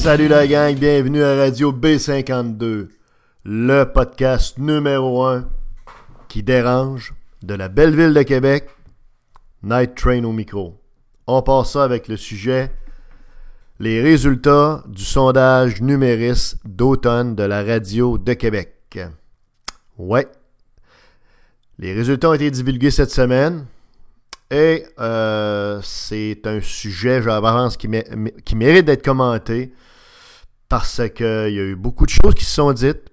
Salut la gang, bienvenue à Radio B52, le podcast numéro 1 qui dérange de la belle ville de Québec. Night Train au micro. On passe ça avec le sujet les résultats du sondage Numéris d'automne de la radio de Québec. Ouais. Les résultats ont été divulgués cette semaine et c'est un sujet, je pense, qui mérite d'être commenté parce qu'il y a eu beaucoup de choses qui se sont dites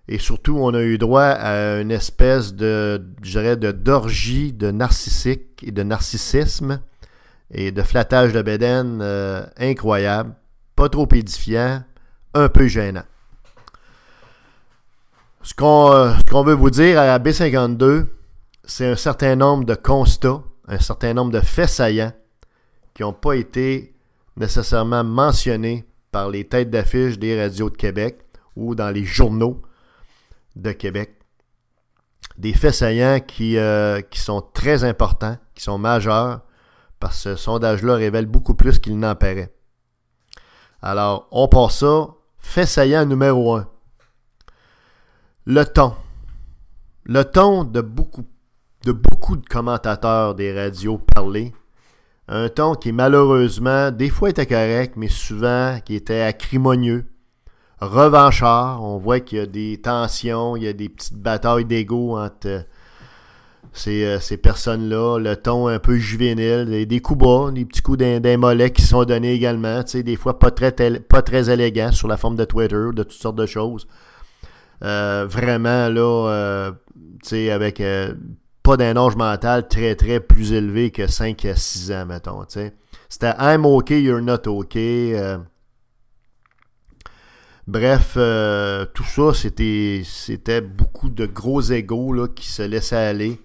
et surtout, on a eu droit à une espèce de, je dirais, d'orgie de narcissique et de narcissisme et de flattage de bédaine incroyable, pas trop édifiant, un peu gênant. Ce qu'on veut vous dire à la B52, c'est un certain nombre de constats, un certain nombre de faits saillants qui n'ont pas été nécessairement mentionnés par les têtes d'affiche des radios de Québec ou dans les journaux de Québec. Des faits saillants qui sont très importants, qui sont majeurs, parce que ce sondage-là révèle beaucoup plus qu'il n'en paraît. Alors, on passe ça. Fait saillant numéro 1. Le ton. Le ton de beaucoup de commentateurs des radios parlées. Un ton qui malheureusement, des fois était correct, mais souvent qui était acrimonieux. Revanchard, on voit qu'il y a des tensions, il y a des petites batailles d'ego entre ces personnes-là, le ton un peu juvénile, des coups bas, des petits coups d'un mollet qui sont donnés également, des fois pas très élégants sur la forme de Twitter, de toutes sortes de choses. Vraiment, là, avec pas d'un âge mental très, très plus élevé que 5 à 6 ans, mettons, t'sais. C'était « I'm okay, you're not okay ». Bref, tout ça, c'était beaucoup de gros égos là, qui se laissaient aller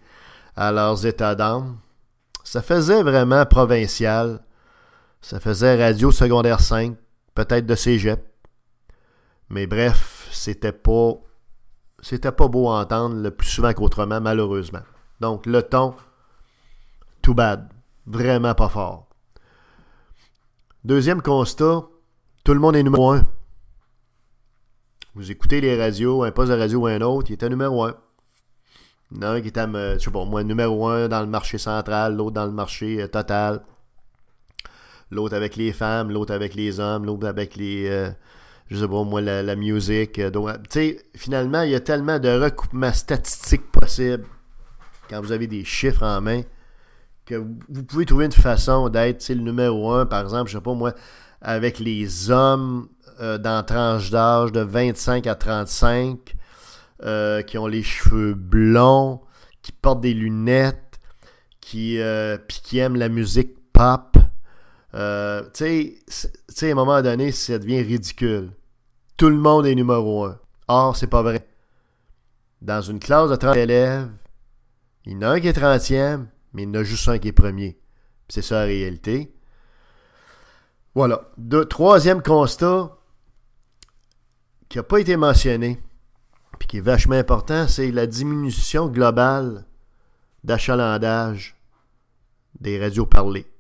à leurs états d'âme. Ça faisait vraiment provincial. Ça faisait radio secondaire 5, peut-être de cégep. Mais bref, c'était pas beau à entendre le plus souvent qu'autrement, malheureusement. Donc, le ton, too bad. Vraiment pas fort. Deuxième constat, tout le monde est numéro 1. Vous écoutez les radios, un poste de radio ou un autre, il était numéro 1. Il y en a un qui était, je sais pas, moi, numéro 1 dans le marché central, l'autre dans le marché total. L'autre avec les femmes, l'autre avec les hommes, l'autre avec les, je sais pas, moi, la musique. Tu sais, finalement, il y a tellement de recoupements statistiques possibles quand vous avez des chiffres en main que vous pouvez trouver une façon d'être, le numéro 1, par exemple, je sais pas, moi, avec les hommes dans la tranche d'âge de 25 à 35, qui ont les cheveux blonds, qui portent des lunettes, qui aiment la musique pop. Tu sais, à un moment donné, ça devient ridicule. Tout le monde est numéro 1. Or, c'est pas vrai. Dans une classe de 30 élèves, il y en a un qui est 30e, mais il y en a juste un qui est premier. Puis c'est ça la réalité. Voilà. Troisième constat qui n'a pas été mentionné, puis qui est vachement important, c'est la diminution globale d'achalandage des radios parlées.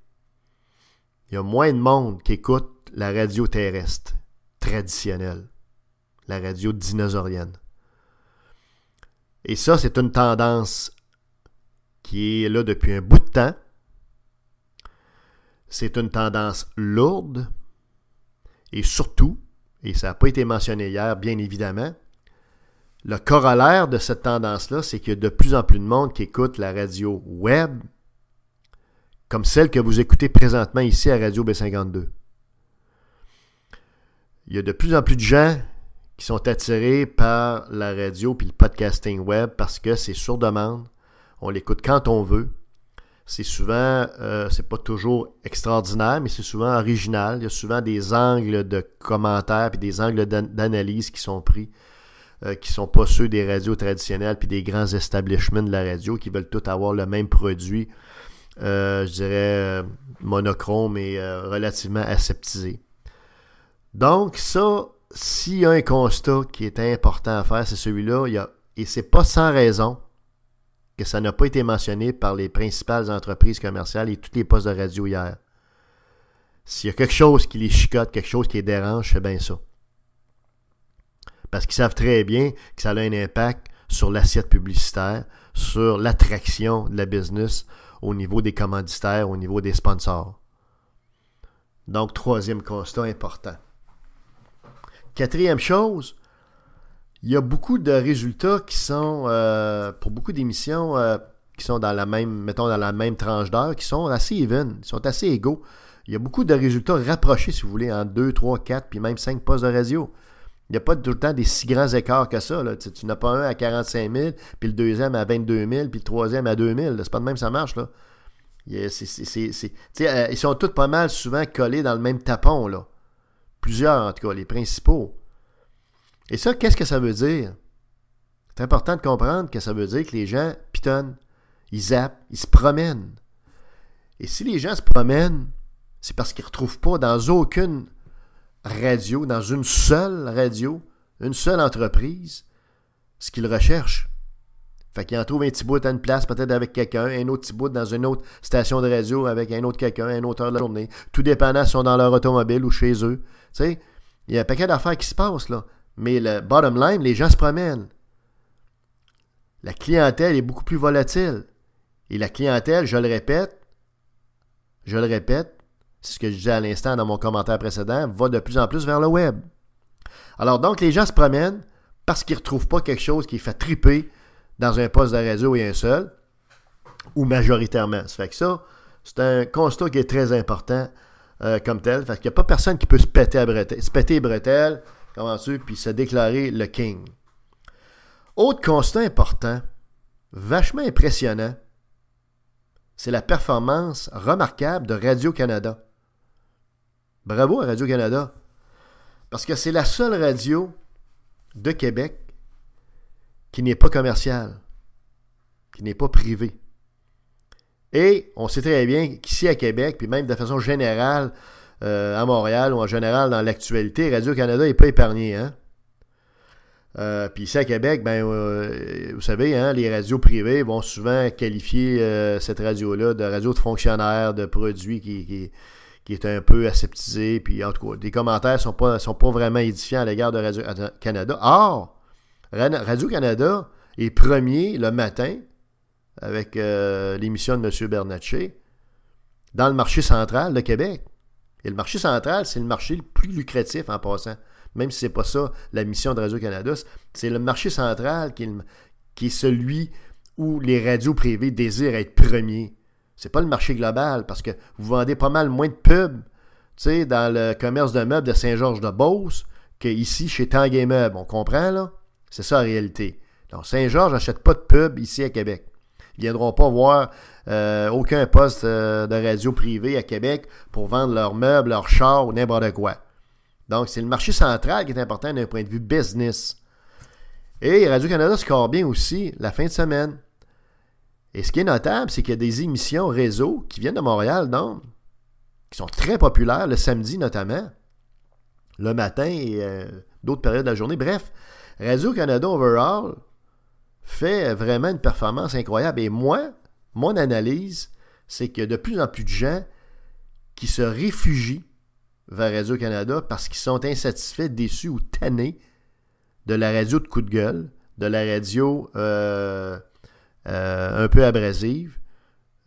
Il y a moins de monde qui écoute la radio terrestre traditionnelle, la radio dinosaurienne. Et ça, c'est une tendance qui est là depuis un bout de temps. C'est une tendance lourde et surtout, et ça n'a pas été mentionné hier, bien évidemment, le corollaire de cette tendance-là, c'est qu'il y a de plus en plus de monde qui écoute la radio web comme celle que vous écoutez présentement ici à Radio B52. Il y a de plus en plus de gens qui sont attirés par la radio puis le podcasting web parce que c'est sur demande. On l'écoute quand on veut. C'est souvent, c'est pas toujours extraordinaire, mais c'est souvent original. Il y a souvent des angles de commentaires puis des angles d'analyse qui sont pris, qui sont pas ceux des radios traditionnelles puis des grands establishments de la radio qui veulent tous avoir le même produit, je dirais monochrome et relativement aseptisé. Donc ça, s'il y a un constat qui est important à faire, c'est celui-là, et c'est pas sans raison que ça n'a pas été mentionné par les principales entreprises commerciales et tous les postes de radio hier. S'il y a quelque chose qui les chicote, quelque chose qui les dérange, c'est bien ça. Parce qu'ils savent très bien que ça a un impact sur l'assiette publicitaire, sur l'attraction de la business au niveau des commanditaires, au niveau des sponsors. Donc, troisième constat important. Quatrième chose, il y a beaucoup de résultats qui sont, pour beaucoup d'émissions qui sont dans la même, mettons, dans la même tranche d'heure, qui sont assez even, qui sont assez égaux. Il y a beaucoup de résultats rapprochés, si vous voulez, en 2, 3, 4, puis même 5 postes de radio. Il n'y a pas tout le temps des si grands écarts que ça. Là. Tu n'as pas un à 45 000, puis le deuxième à 22 000, puis le troisième à 2 000. C'est pas de même ça marche. Là. Ils sont tous pas mal souvent collés dans le même tapon. Là. Plusieurs, en tout cas, les principaux. Et ça, qu'est-ce que ça veut dire? C'est important de comprendre que ça veut dire que les gens pitonnent, ils zappent, ils se promènent. Et si les gens se promènent, c'est parce qu'ils ne retrouvent pas dans aucune radio, dans une seule radio, une seule entreprise, ce qu'ils recherchent. Fait qu'ils en trouvent un petit bout à une place, peut-être avec quelqu'un, un autre petit bout dans une autre station de radio avec un autre quelqu'un, un autre heure de la journée. Tout dépendant s'ils sont dans leur automobile ou chez eux. Tu sais, il y a un paquet d'affaires qui se passent, là. Mais le bottom line, les gens se promènent. La clientèle est beaucoup plus volatile. Et la clientèle, je le répète, c'est ce que je disais à l'instant dans mon commentaire précédent, va de plus en plus vers le web. Alors donc, les gens se promènent parce qu'ils ne retrouvent pas quelque chose qui les fait triper dans un poste de radio et un seul, ou majoritairement. Ça fait que ça, c'est un constat qui est très important comme tel. Fait qu'il n'y a pas personne qui peut se péter les bretelles, puis se déclarer le king. Autre constat important, vachement impressionnant, c'est la performance remarquable de Radio-Canada. Bravo à Radio-Canada. Parce que c'est la seule radio de Québec qui n'est pas commerciale, qui n'est pas privée. Et on sait très bien qu'ici à Québec, puis même de façon générale à Montréal ou en général dans l'actualité, Radio-Canada n'est pas épargné. Hein? Puis ici à Québec, vous savez, hein, les radios privées vont souvent qualifier cette radio-là de radio de fonctionnaire, de produit qui est un peu aseptisé. Puis en tout cas, les commentaires sont pas vraiment édifiants à l'égard de Radio-Canada. Or, Radio-Canada est premier le matin avec l'émission de M. Bernatchez dans le marché central de Québec. Et le marché central, c'est le marché le plus lucratif en passant. Même si ce n'est pas ça la mission de Radio-Canada, c'est le marché central qui est celui où les radios privées désirent être premiers. C'est pas le marché global, parce que vous vendez pas mal moins de pubs dans le commerce de meubles de Saint-Georges-de-Beauce qu'ici chez Tanguay Meubles. On comprend, là? C'est ça la réalité. Donc, Saint-Georges n'achète pas de pub ici à Québec. Ils ne viendront pas voir aucun poste de radio privé à Québec pour vendre leurs meubles, leurs chars ou n'importe quoi. Donc, c'est le marché central qui est important d'un point de vue business. Et Radio-Canada score bien aussi la fin de semaine. Et ce qui est notable, c'est qu'il y a des émissions réseau qui viennent de Montréal, donc, qui sont très populaires, le samedi notamment, le matin et d'autres périodes de la journée. Bref, Radio-Canada overall fait vraiment une performance incroyable. Et moi, mon analyse, c'est qu'il y a de plus en plus de gens qui se réfugient vers Radio-Canada parce qu'ils sont insatisfaits, déçus ou tannés de la radio de coup de gueule, de la radio un peu abrasive,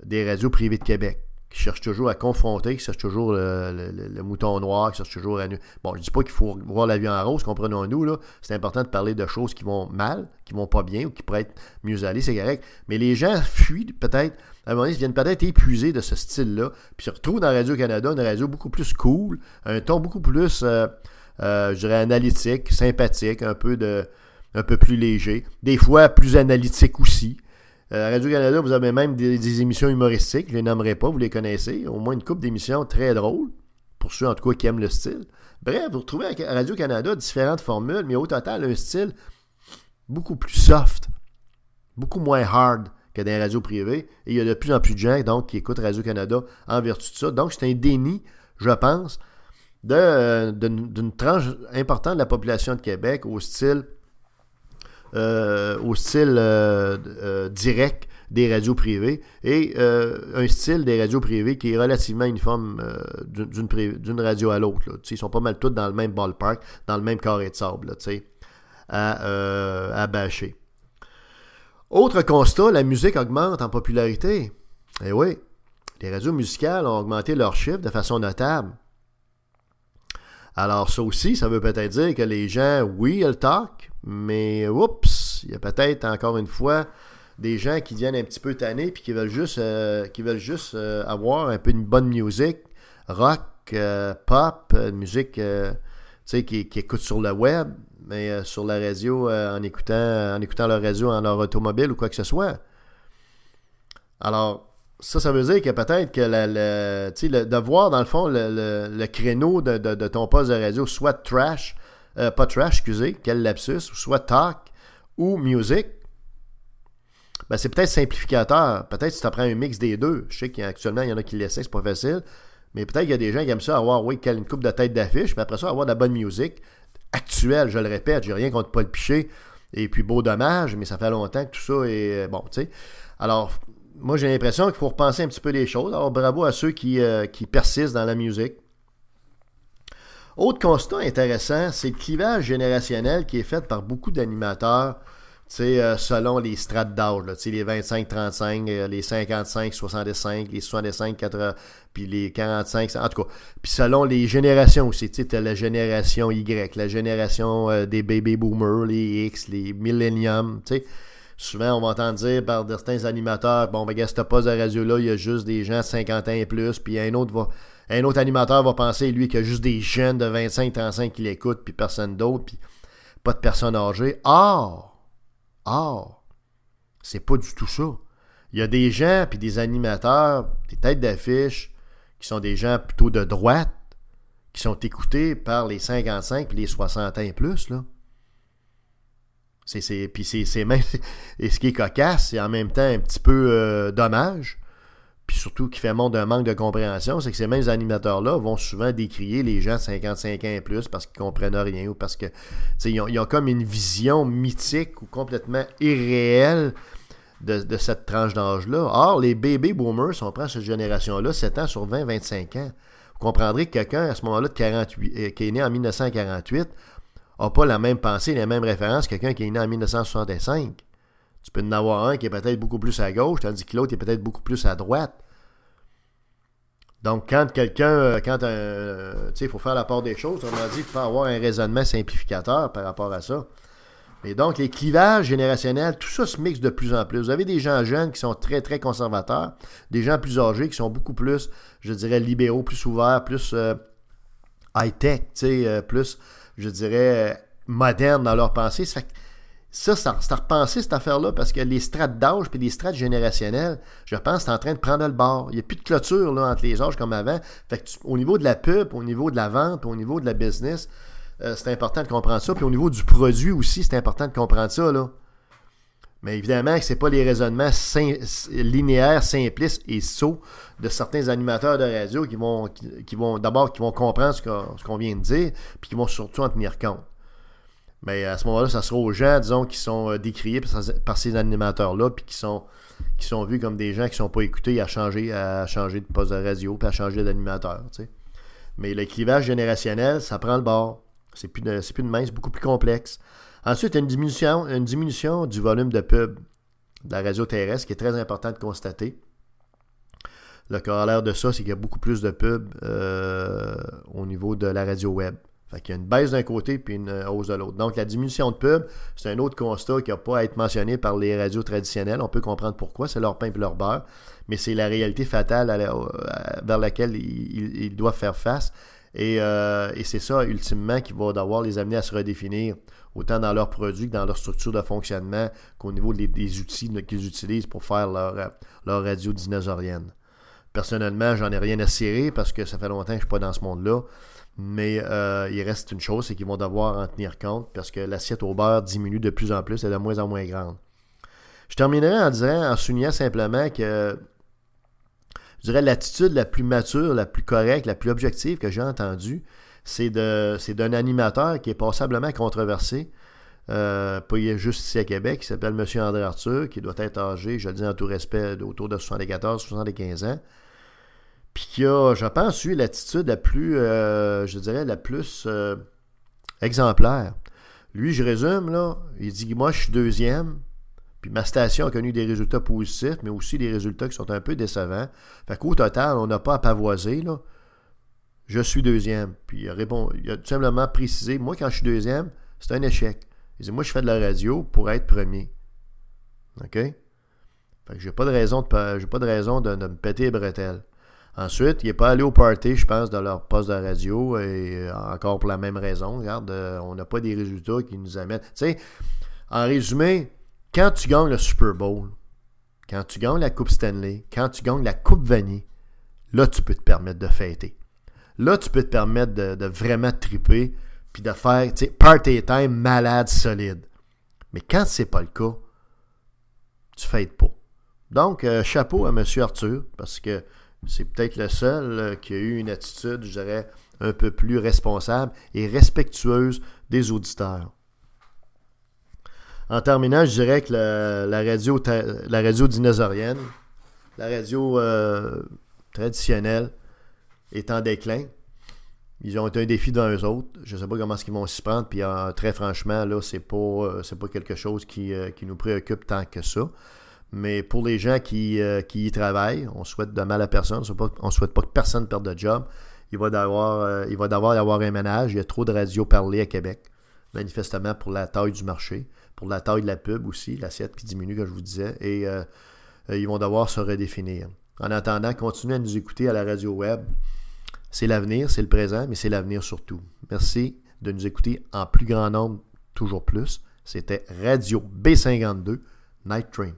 des radios privées de Québec, qui cherchent toujours à confronter, qui cherchent toujours le mouton noir, qui cherchent toujours à... Bon, je dis pas qu'il faut voir la vie en rose, comprenons-nous, là. C'est important de parler de choses qui vont mal, qui vont pas bien, ou qui pourraient être mieux allées, c'est correct. Mais les gens fuient peut-être, à un moment donné, ils viennent peut-être épuisés de ce style-là, puis se retrouvent dans Radio-Canada, une radio beaucoup plus cool, un ton beaucoup plus, je dirais, analytique, sympathique, un peu plus léger, des fois plus analytique aussi. À Radio-Canada, vous avez même des émissions humoristiques, je ne les nommerai pas, vous les connaissez, au moins une couple d'émissions très drôles, pour ceux en tout cas qui aiment le style. Bref, vous retrouvez à Radio-Canada différentes formules, mais au total, un style beaucoup plus soft, beaucoup moins hard que dans les radios privées, et il y a de plus en plus de gens donc, qui écoutent Radio-Canada en vertu de ça. Donc, c'est un déni, je pense, d'une tranche importante de la population de Québec au style au style direct des radios privées et un style des radios privées qui est relativement uniforme d'une radio à l'autre. Ils sont pas mal tous dans le même ballpark, dans le même carré de sable à bâcher. Autre constat, la musique augmente en popularité. Eh oui, les radios musicales ont augmenté leurs chiffres de façon notable. Alors ça aussi, ça veut peut-être dire que les gens, oui, elles talk, mais oups, il y a peut-être encore une fois des gens qui deviennent un petit peu tannés puis qui veulent juste avoir un peu une bonne musique, rock, pop, musique qui écoutent sur le web, mais sur la radio en écoutant leur radio en leur automobile ou quoi que ce soit. Alors, ça veut dire que peut-être que de voir dans le fond le créneau de ton poste de radio, soit trash, pas trash, excusez, quel lapsus, ou soit talk ou music, ben c'est peut-être simplificateur. Peut-être si tu apprends un mix des deux. Je sais qu'actuellement, il y en a qui l'essaient, c'est pas facile. Mais peut-être qu'il y a des gens qui aiment ça, avoir, oui, une coupe de tête d'affiche, mais après ça, avoir de la bonne musique actuelle, je le répète, j'ai rien contre Paul Piché. Et puis, beau dommage, mais ça fait longtemps que tout ça est bon, tu sais. Alors, moi, j'ai l'impression qu'il faut repenser un petit peu les choses. Alors, bravo à ceux qui persistent dans la musique. Autre constat intéressant, c'est le clivage générationnel qui est fait par beaucoup d'animateurs, selon les strates d'âge, les 25-35, les 55-65, les 65-80, puis les 45, en tout cas. Puis selon les générations aussi, tu as la génération Y, la génération des baby boomers, les X, les millenniums, tu sais. Souvent, on va entendre dire par certains animateurs, bon, ben, ce poste de radio-là, il y a juste des gens de 50 ans et plus, puis un autre animateur va penser, lui, qu'il y a juste des jeunes de 25-35 qui l'écoutent, puis personne d'autre, puis pas de personnes âgées. Or, c'est pas du tout ça. Il y a des gens, puis des animateurs, des têtes d'affiche, qui sont des gens plutôt de droite, qui sont écoutés par les 55 puis les 60 ans et plus, là. Puis c'est même... Et ce qui est cocasse, c'est en même temps un petit peu dommage, puis surtout qui fait montre d'un manque de compréhension, c'est que ces mêmes animateurs-là vont souvent décrier les gens de 55 ans et plus parce qu'ils comprennent rien ou parce que ils ont comme une vision mythique ou complètement irréelle de cette tranche d'âge-là. Or, les baby boomers, si on prend cette génération-là, 7 ans sur 20-25 ans, vous comprendrez que quelqu'un à ce moment-là qui est né en 1948 n'a pas la même pensée, les mêmes références que quelqu'un qui est né en 1965. Tu peux en avoir un qui est peut-être beaucoup plus à gauche, tandis que l'autre est peut-être beaucoup plus à droite. Donc, il faut faire la part des choses, on a dit, il faut avoir un raisonnement simplificateur par rapport à ça. Et donc, les clivages générationnels, tout ça se mixe de plus en plus. Vous avez des gens jeunes qui sont très, très conservateurs, des gens plus âgés qui sont beaucoup plus, je dirais, libéraux, plus ouverts, plus high-tech, plus, je dirais, modernes dans leur pensée. Ça c'est à repenser cette affaire-là parce que les strates d'âge et les strates générationnelles, je pense, c'est en train de prendre le bord. Il n'y a plus de clôture là, entre les âges comme avant. Fait que au niveau de la pub, au niveau de la vente, au niveau de la business, c'est important de comprendre ça. Puis au niveau du produit aussi, c'est important de comprendre ça, là. Mais évidemment que ce n'est pas les raisonnements linéaires, simplistes et sots de certains animateurs de radio qui vont comprendre ce qu'on vient de dire, puis qui vont surtout en tenir compte. Mais à ce moment-là, ça sera aux gens, disons, qui sont décriés par ces animateurs-là, puis qui sont vus comme des gens qui ne sont pas écoutés à changer de poste de radio, puis à changer d'animateur. Tu sais. Mais le clivage générationnel, ça prend le bord. C'est plus de main, c'est beaucoup plus complexe. Ensuite, il y a une diminution du volume de pub de la radio terrestre, qui est très important de constater. Le corollaire de ça, c'est qu'il y a beaucoup plus de pub au niveau de la radio web. Fait qu'il y a une baisse d'un côté puis une hausse de l'autre. Donc, la diminution de pub, c'est un autre constat qui n'a pas à être mentionné par les radios traditionnelles. On peut comprendre pourquoi, c'est leur pain et leur beurre, mais c'est la réalité fatale vers laquelle ils doivent faire face. Et c'est ça, ultimement, qui va devoir les amener à se redéfinir, autant dans leurs produits que dans leur structure de fonctionnement, qu'au niveau des outils qu'ils utilisent pour faire leur radio dinosaurienne. Personnellement, j'en ai rien à cirer parce que ça fait longtemps que je ne suis pas dans ce monde-là. Mais il reste une chose, c'est qu'ils vont devoir en tenir compte parce que l'assiette au beurre diminue de plus en plus et de moins en moins grande. Je terminerai en soulignant simplement que je dirais l'attitude la plus mature, la plus correcte, la plus objective que j'ai entendue, c'est d'un animateur qui est passablement controversé, pas juste ici à Québec, qui s'appelle M. André Arthur, qui doit être âgé, je le dis en tout respect, autour de 74-75 ans, puis qui a, je pense, eu l'attitude la plus, je dirais, la plus exemplaire. Lui, je résume, là, il dit, moi, je suis deuxième, puis ma station a connu des résultats positifs, mais aussi des résultats qui sont un peu décevants. Fait qu'au total, on n'a pas à pavoiser, là. Je suis deuxième. Puis il a tout simplement précisé, moi, quand je suis deuxième, c'est un échec. Il dit, moi, je fais de la radio pour être premier. OK? Fait que j'ai pas de raison de me péter les bretelles. Ensuite, il n'est pas allé au party, je pense, de leur poste de radio, et encore pour la même raison. Regarde, on n'a pas des résultats qui nous amènent. Tu sais, en résumé, quand tu gagnes le Super Bowl, quand tu gagnes la Coupe Stanley, quand tu gagnes la Coupe Vanier, là, tu peux te permettre de fêter. Là, tu peux te permettre de vraiment triper puis de faire, tu sais, party time malade solide. Mais quand c'est pas le cas, tu fêtes pas. Donc, chapeau à M. Arthur, parce que c'est peut-être le seul qui a eu une attitude, je dirais, un peu plus responsable et respectueuse des auditeurs. En terminant, je dirais que la radio dinosaurienne, la radio traditionnelle, est en déclin. Ils ont un défi dans eux autres. Je ne sais pas comment ils vont s'y prendre. Puis très franchement, là, c'est pas quelque chose qui nous préoccupe tant que ça. Mais pour les gens qui y travaillent, on souhaite de mal à personne. On ne souhaite pas que personne perde de job. Il va d'abord y avoir un ménage. Il y a trop de radios parlées à Québec. Manifestement pour la taille du marché. Pour la taille de la pub aussi. L'assiette qui diminue, comme je vous disais. Et ils vont devoir se redéfinir. En attendant, continuez à nous écouter à la radio web. C'est l'avenir, c'est le présent, mais c'est l'avenir surtout. Merci de nous écouter en plus grand nombre, toujours plus. C'était Radio B52, Night Train.